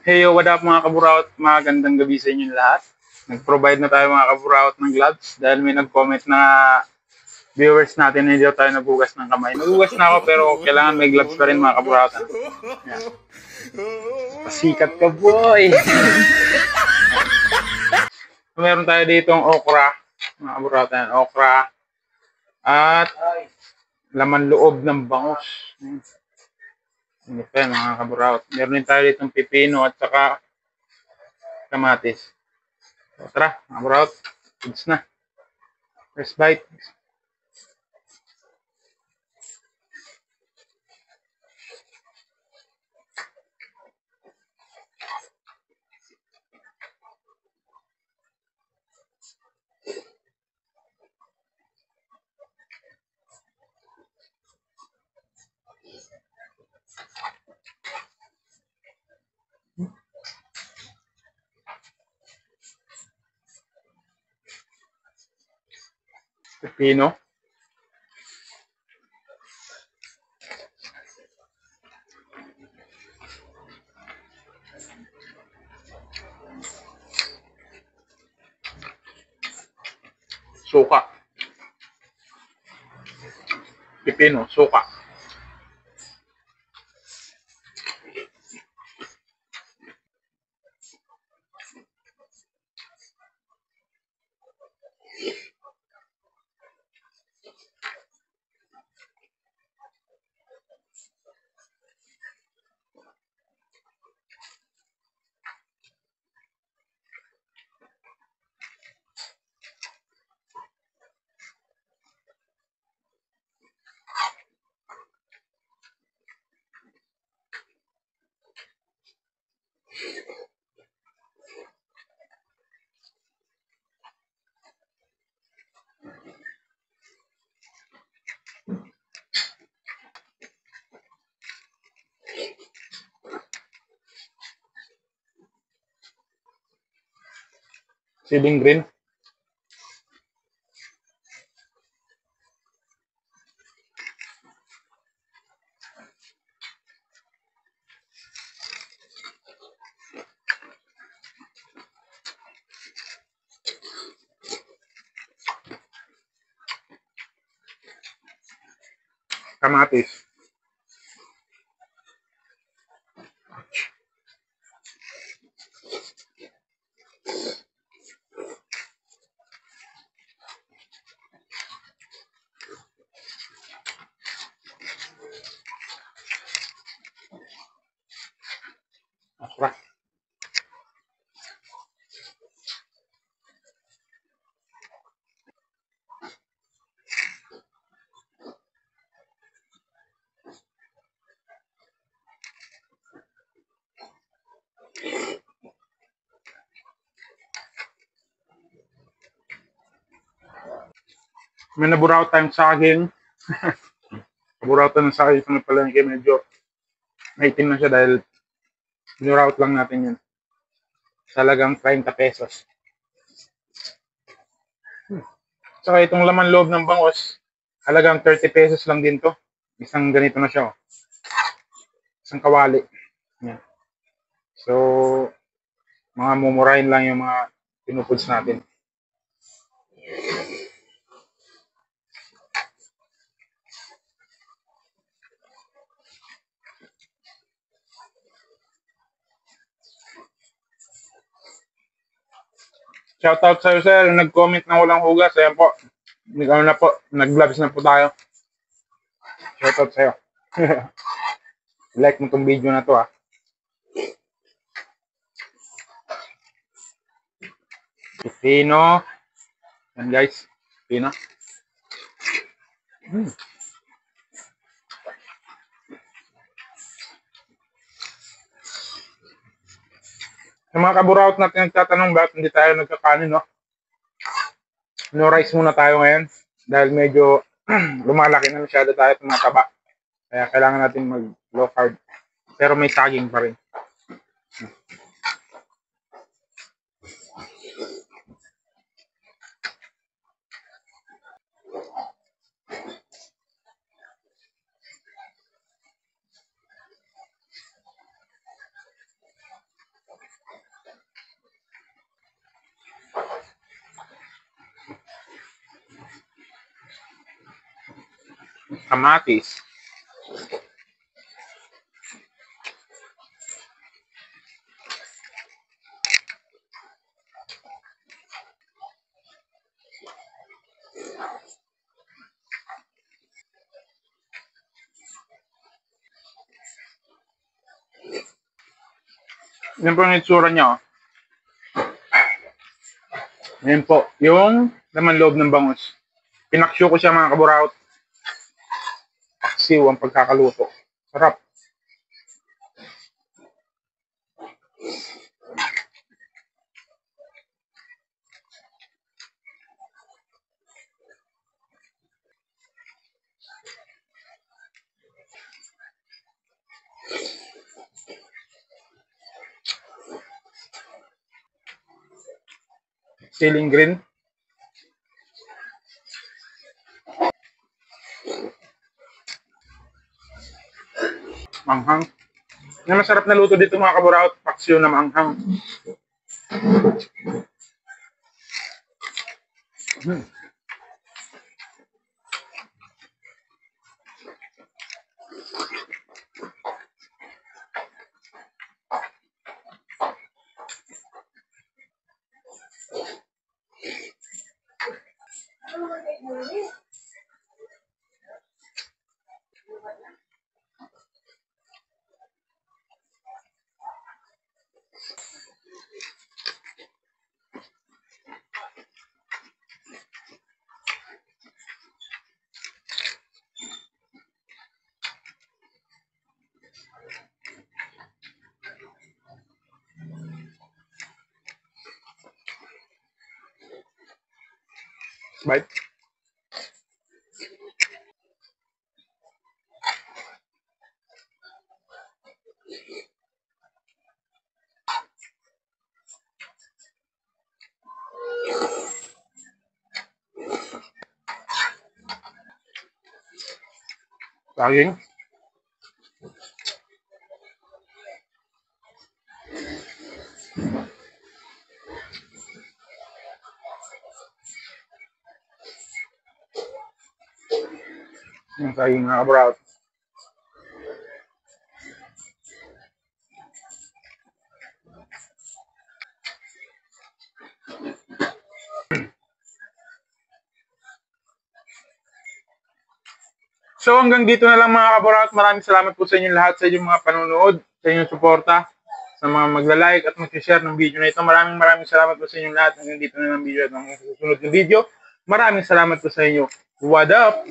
Hey, yo, what up mga kaburaot? Magandang gabi sa inyo lahat. Nag-provide na tayo mga kaburaot ng gloves dahil may nag-comment na viewers natin na hindi daw tayo naghugas ng kamay. Naghugas na ako pero kailangan may gloves pa rin mga kaburaot. Yan. Pasikat ka boy! So, meron tayo dito ang okra. Mga kaburaot yan, okra. At laman loob ng bangus. Hindi pa yan mga kaburaot. Meron din tayo dito ng pipino at saka kamatis. So, tara, mga kaburaot. Goods na. First bite. Pipino. Suka. Pipino, suka. Siling green. Kamatis. Okra. May naburaot tayong saging. Naburautan ng saging sa palengke. Medyo maitim na siya dahil binuraot lang natin yun. Talagang 30 pesos. Saka itong laman loob ng bangos, halagang 30 pesos lang din to. Isang ganito na siya. Oh. Isang kawali. Yan. So, mga mumurahin lang yung mga pinupuds natin. Shoutout sa'yo, sir. Nag-comment na walang hugas. Ayan po. Nag-gloves na po tayo. Shoutout sa'yo. Like mo tong video na to, ah. Pipino. Yan, guys. Pipino. Sa mga kaburaot natin nagtatanong bakit hindi tayo nagkakanin, no? No rice muna tayo ngayon dahil medyo lumalaki na masyado tayo tumataba. Kaya kailangan natin mag low carb. Pero may saging pa rin. kamatis. Yan po yung itsura niya. Oh. Yan po, yung laman loob ng bangus. Pinaksyo ko siya mga kaburaot. Paksiw ang pagkakaluto. Sarap. Ceiling green. Manghang. Yung masarap na luto dito mga kaburaot, paksiw na manghang. Bite. Saging. Yung saging mga kaburaot. So hanggang dito na lang mga kaburaot. Maraming salamat po sa inyong lahat, sa inyong mga panonood, sa inyong suporta, sa mga magla-like at mag-share ng video na ito. Maraming salamat po sa inyong lahat. Hanggang dito na lang video at hanggang sa susunod na video. Maraming salamat po sa inyo. What up?